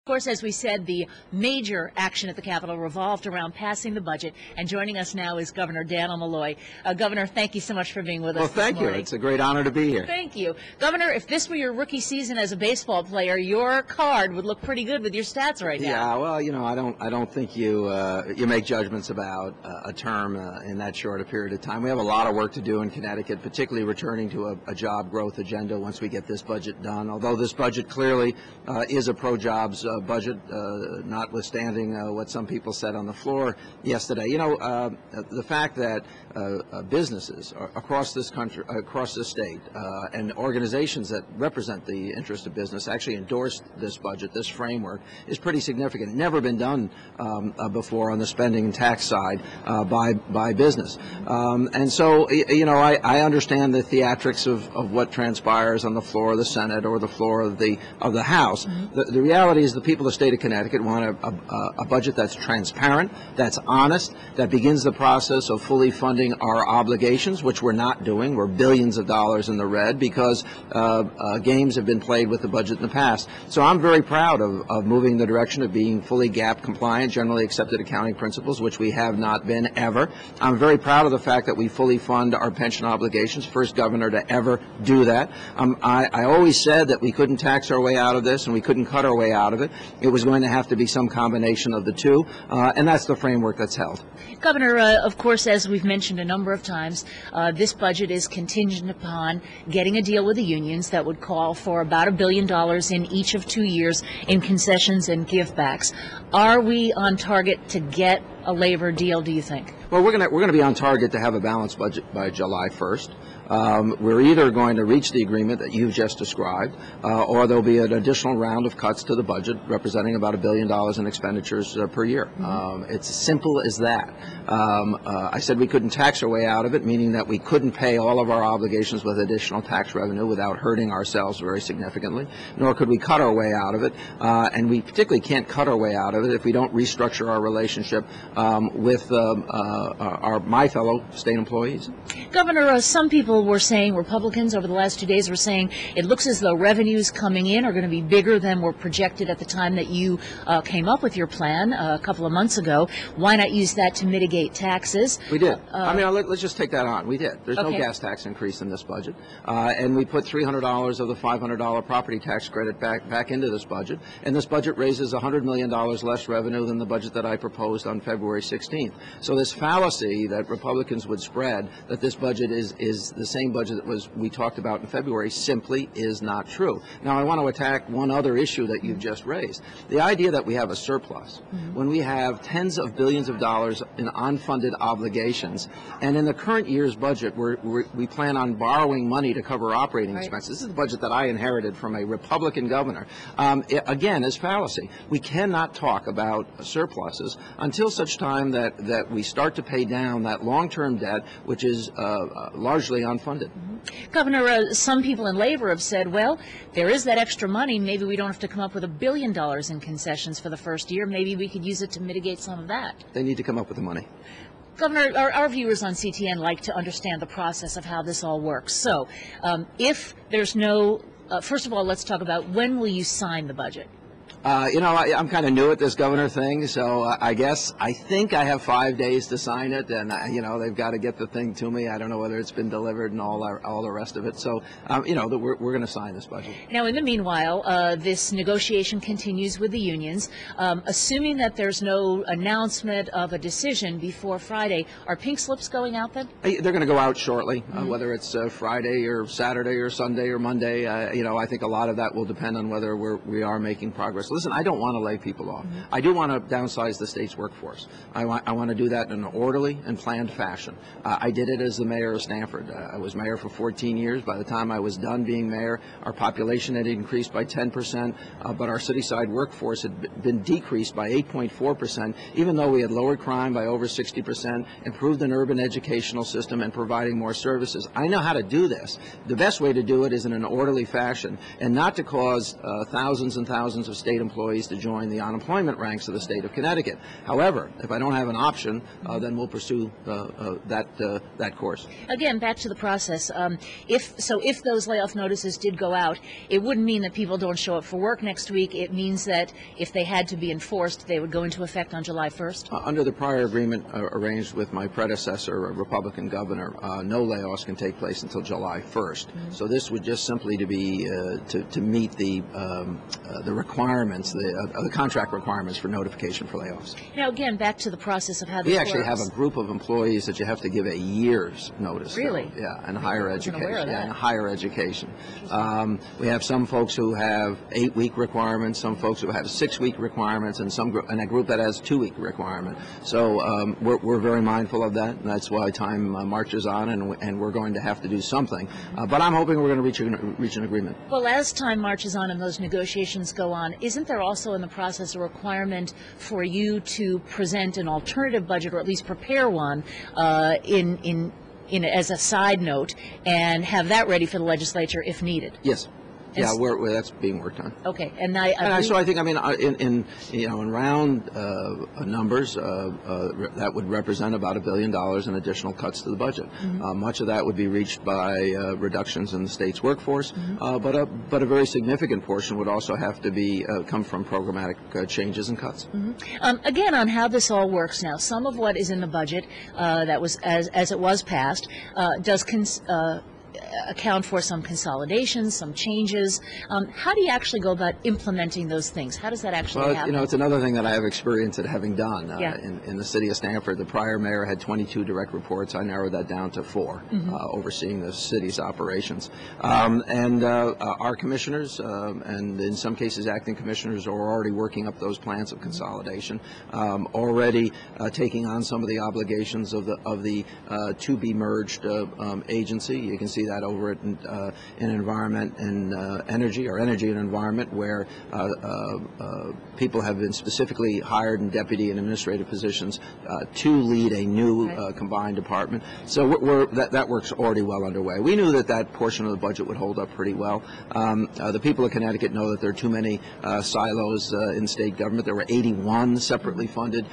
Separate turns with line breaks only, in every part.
Of course, as we said, the major action at the Capitol revolved around passing the budget, and joining us now is Governor Dannel Malloy. Governor, thank you so much for being with us this morning.
Well, thank you. It's a great honor to be here.
Thank you. Governor, if this were your rookie season as a baseball player, your card would look pretty good with your stats right now.
Yeah, well, you know, I don't think you make judgments about a term in that short a period of time. We have a lot of work to do in Connecticut, particularly returning to a job growth agenda once we get this budget done. Although this budget clearly is a pro-jobs budget, notwithstanding what some people said on the floor yesterday. You know, the fact that businesses across this country, across this state, and organizations that represent the interest of business actually endorsed this budget, this framework, is pretty significant. Never been done before on the spending and tax side by business. And so, you know, I understand the theatrics of what transpires on the floor of the Senate or the floor of the House. Mm-hmm. The reality is the people of the state of Connecticut want a budget that's transparent, that's honest, that begins the process of fully funding our obligations, which we're not doing. We're billions of dollars in the red because games have been played with the budget in the past. So I'm very proud of moving in the direction of being fully GAAP compliant, generally accepted accounting principles, which we have not been ever. I'm very proud of the fact that we fully fund our pension obligations, first governor to ever do that. I always said that we couldn't tax our way out of this and we couldn't cut our way out of it. It was going to have to be some combination of the two, and that's the framework that's held.
Governor, of course, as we've mentioned a number of times, this budget is contingent upon getting a deal with the unions that would call for about $1 billion in each of 2 years in concessions and givebacks. Are we on target to get a labor deal, do you think?
Well, we're going to be on target to have a balanced budget by July 1st. We're either going to reach the agreement that you've just described, or there'll be an additional round of cuts to the budget representing about $1 billion in expenditures per year. Mm-hmm. It's as simple as that. I said we couldn't tax our way out of it, meaning that we couldn't pay all of our obligations with additional tax revenue without hurting ourselves very significantly, nor could we cut our way out of it, and we particularly can't cut our way out of it if we don't restructure our relationship with my fellow state employees.
Governor, some people were saying, Republicans over the last 2 days were saying, it looks as though revenues coming in are going to be bigger than were projected at the time that you came up with your plan a couple of months ago. Why not use that to mitigate taxes?
We did. I mean, let's just take that on. We did. There's no gas tax increase in this budget. And we put $300 of the $500 property tax credit back into this budget. And this budget raises $100 million less revenue than the budget that I proposed on February 16th. So this fallacy that Republicans would spread that this budget is the same budget that we talked about in February simply is not true. Now, I want to attack one other issue that you've just raised. The idea that we have a surplus when we have tens of billions of dollars in unfunded obligations, and in the current year's budget, we plan on borrowing money to cover operating expenses. This is the budget that I inherited from a Republican governor. Again, is fallacy. We cannot talk about surpluses until such time that we start to pay down that long-term debt, which is largely unfunded.
Governor, some people in labor have said, well, there is that extra money. Maybe we don't have to come up with $1 billion in concessions for the first year. Maybe we could use it to mitigate some of that.
They need to come up with the money.
Governor, our viewers on CTN like to understand the process of how this all works. So if there's no, first of all, let's talk about when will you sign the budget?
You know, I'm kind of new at this governor thing, so I think I have 5 days to sign it, and you know, they've got to get the thing to me. I don't know whether it's been delivered and all the rest of it. So you know, we're going to sign this budget.
Now, in the meanwhile, this negotiation continues with the unions. Assuming that there's no announcement of a decision before Friday, are pink slips going out then?
They're going to go out shortly, whether it's Friday or Saturday or Sunday or Monday. You know, I think a lot of that will depend on whether we are making progress. Listen, I don't want to lay people off. I do want to downsize the state's workforce. I want to do that in an orderly and planned fashion. I did it as the mayor of Stamford. I was mayor for 14 years. By the time I was done being mayor, our population had increased by 10%, but our city-side workforce had been decreased by 8.4%, even though we had lowered crime by over 60%, improved an urban educational system, and providing more services. I know how to do this. The best way to do it is in an orderly fashion and not to cause thousands and thousands of state state employees to join the unemployment ranks of the state of Connecticut. However, if I don't have an option, then we'll pursue that course.
Again, back to the process. If those layoff notices did go out, it wouldn't mean that people don't show up for work next week. It means that if they had to be enforced, they would go into effect on July 1st?
Under the prior agreement arranged with my predecessor, a Republican governor, no layoffs can take place until July 1st. So this would just simply to be to meet the requirements, the contract requirements for notification for layoffs.
Now, again, back to the process of how this
We actually
works.
have a group of employees that you have to give a year's notice.
Really?
Yeah, and higher education.
Aware of that.
Yeah, and higher education. We have some folks who have 8-week requirements, some folks who have 6-week requirements, and a group that has 2-week requirement. So we're very mindful of that, and that's why time marches on, and we're going to have to do something. But I'm hoping we're going to reach an agreement.
Well, as time marches on and those negotiations go on, isn't there also in the process a requirement for you to present an alternative budget, or at least prepare one, as a side note, and have that ready for the legislature if needed?
Yes. Yeah, that's being worked on.
Okay,
so I think, in round numbers, that would represent about $1 billion in additional cuts to the budget. Much of that would be reached by reductions in the state's workforce, but a very significant portion would also have to come from programmatic changes and cuts.
Again, on how this all works now, some of what is in the budget that was as it was passed does account for some consolidations, some changes. How do you actually go about implementing those things? How does that actually happen?
It's another thing that I have experience at having done. In the city of Stamford, the prior mayor had 22 direct reports. I narrowed that down to 4, overseeing the city's operations. Our commissioners, and in some cases acting commissioners, are already working up those plans of consolidation, already taking on some of the obligations of the to-be-merged agency. You can see that over in environment and energy, or energy and environment, where people have been specifically hired in deputy and administrative positions to lead a new combined department. So that work's already well underway. We knew that portion of the budget would hold up pretty well. The people of Connecticut know that there are too many silos in state government. There were 81 separately funded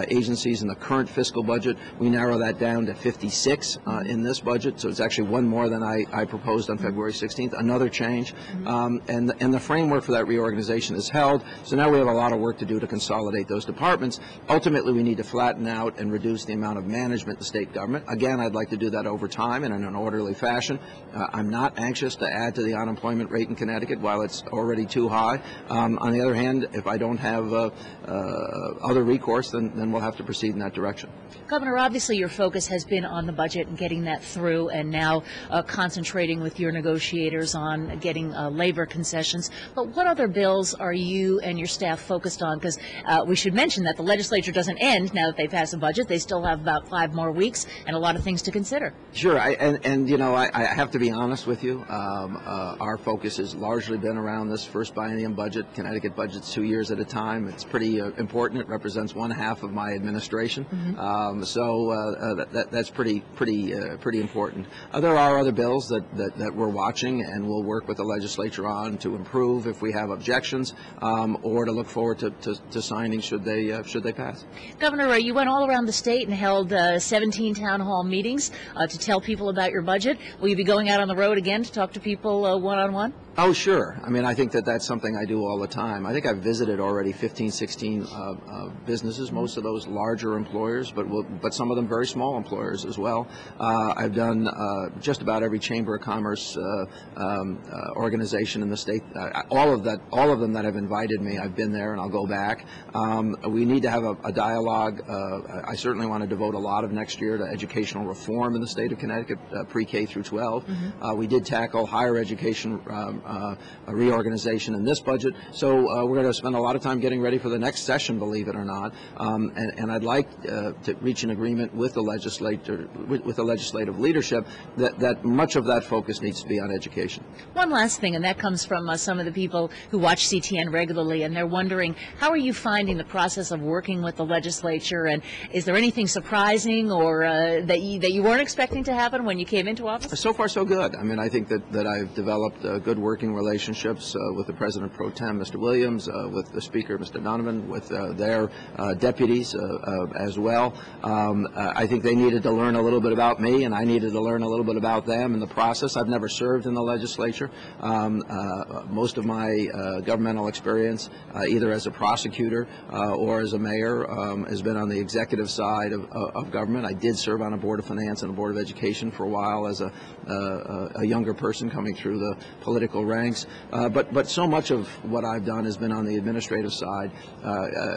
agencies in the current fiscal budget. We narrow that down to 56 in this budget, so it's actually one more than I proposed on February 16th, another change. And the framework for that reorganization is held, so now we have a lot of work to do to consolidate those departments. Ultimately, we need to flatten out and reduce the amount of management in the state government. Again, I'd like to do that over time and in an orderly fashion. I'm not anxious to add to the unemployment rate in Connecticut while it's already too high. On the other hand, if I don't have other recourse, then we'll have to proceed in that direction.
Governor, obviously your focus has been on the budget and getting that through, and now concentrating with your negotiators on getting labor concessions. But what other bills are you and your staff focused on? Because we should mention that the legislature doesn't end now that they pass a budget. They still have about 5 more weeks and a lot of things to consider.
Sure, I have to be honest with you. Our focus has largely been around this first biennium budget. Connecticut budget's 2 years at a time. It's pretty important. It represents 1/2 of my administration. That's pretty important. There are other bills that we're watching, and we'll work with the legislature on to improve if we have objections, or to look forward to signing should they pass.
Governor, you went all around the state and held 17 town hall meetings to tell people about your budget. Will you be going out on the road again to talk to people one-on-one?
Oh, sure. I mean, I think that's something I do all the time. I think I've visited already 15, 16 businesses, most of those larger employers, but some of them very small employers as well. I've done just about every Chamber of Commerce organization in the state. All of them that have invited me, I've been there, and I'll go back. We need to have a dialogue. I certainly want to devote a lot of next year to educational reform in the state of Connecticut, pre-K through 12. We did tackle higher education a reorganization in this budget. So we're going to spend a lot of time getting ready for the next session, believe it or not. And I'd like to reach an agreement with the legislature, with the legislative leadership, that much of that focus needs to be on education.
One last thing, and that comes from some of the people who watch CTN regularly, and they're wondering, how are you finding the process of working with the legislature, and is there anything surprising or that you weren't expecting to happen when you came into office?
So far, so good. I mean, I think that I've developed good working relationships with the President Pro Tem, Mr. Williams, with the Speaker, Mr. Donovan, with their deputies as well. I think they needed to learn a little bit about me, and I needed to learn a little bit about them in the process. I've never served in the legislature. Most of my governmental experience, either as a prosecutor or as a mayor, has been on the executive side of government. I did serve on a Board of Finance and a Board of Education for a while as a younger person coming through the political ranks. But so much of what I've done has been on the administrative side,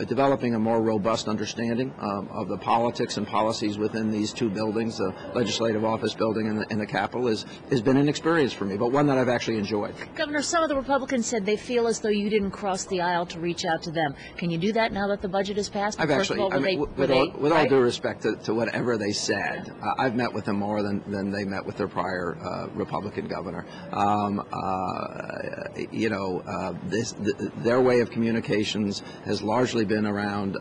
developing a more robust understanding of the politics and policies within these two buildings, the Legislative Office Building and the Capitol, has been an experience for me, but one that I've actually enjoyed.
Governor, some of the Republicans said they feel as though you didn't cross the aisle to reach out to them. Can you do that now that the budget is passed?
I've actually, with all due respect to whatever they said, I've met with them more than they met with their prior Republican governor. Their way of communications has largely been around,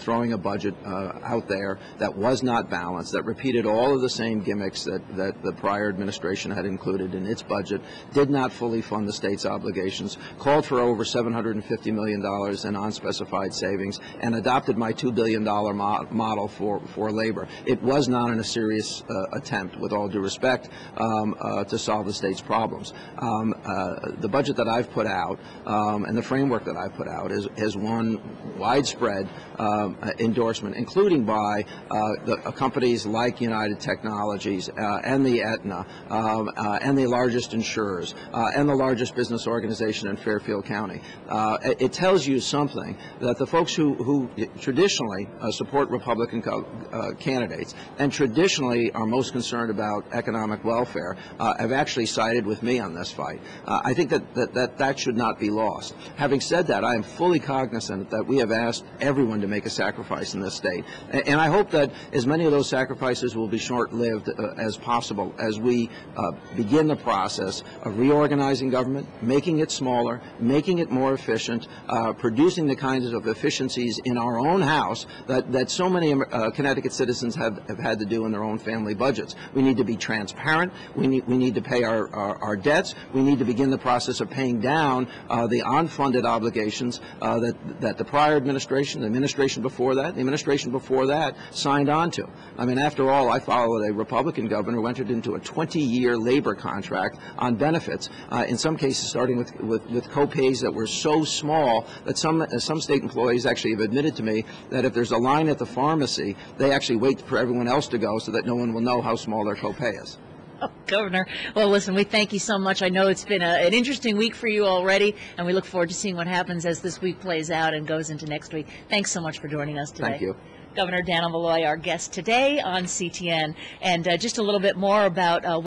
throwing a budget out there that was not balanced, that repeated all of the same gimmicks that the prior administration had included in its budget, did not fully fund the state's obligations, called for over $750 million in unspecified savings, and adopted my $2 billion model for labor. It was not in a serious attempt, with all due respect, to solve the state's problems. The budget that I've put out and the framework that I've put out has won widespread endorsement, including by companies like United Technologies and the Aetna and the largest insurers and the largest business organization in Fairfield County. It tells you something that the folks who traditionally support Republican candidates and traditionally are most concerned about economic welfare have actually sided with me on this fight. I think that should not be lost. Having said that, I am fully cognizant that we have asked everyone to make a sacrifice in this state, and I hope that as many of those sacrifices will be short-lived as possible as we begin the process of reorganizing government, making it smaller, making it more efficient, producing the kinds of efficiencies in our own house that so many Connecticut citizens have had to do in their own family budgets. We need to be transparent. We need to pay our debts. We need to begin the process of paying down the unfunded obligations that the prior administration, the administration before that, the administration before that signed on to. I mean, after all, I followed a Republican governor who entered into a 20-year labor contract on benefits, in some cases starting with co-pays that were so small that some state employees actually have admitted to me that if there's a line at the pharmacy, they actually wait for everyone else to go so that no one will know how small their co-pay is.
Oh, Governor, well, listen, we thank you so much. I know it's been an interesting week for you already, and we look forward to seeing what happens as this week plays out and goes into next week. Thanks so much for joining us today.
Thank you.
Governor Dannel, Malloy, our guest today on CTN. And just a little bit more about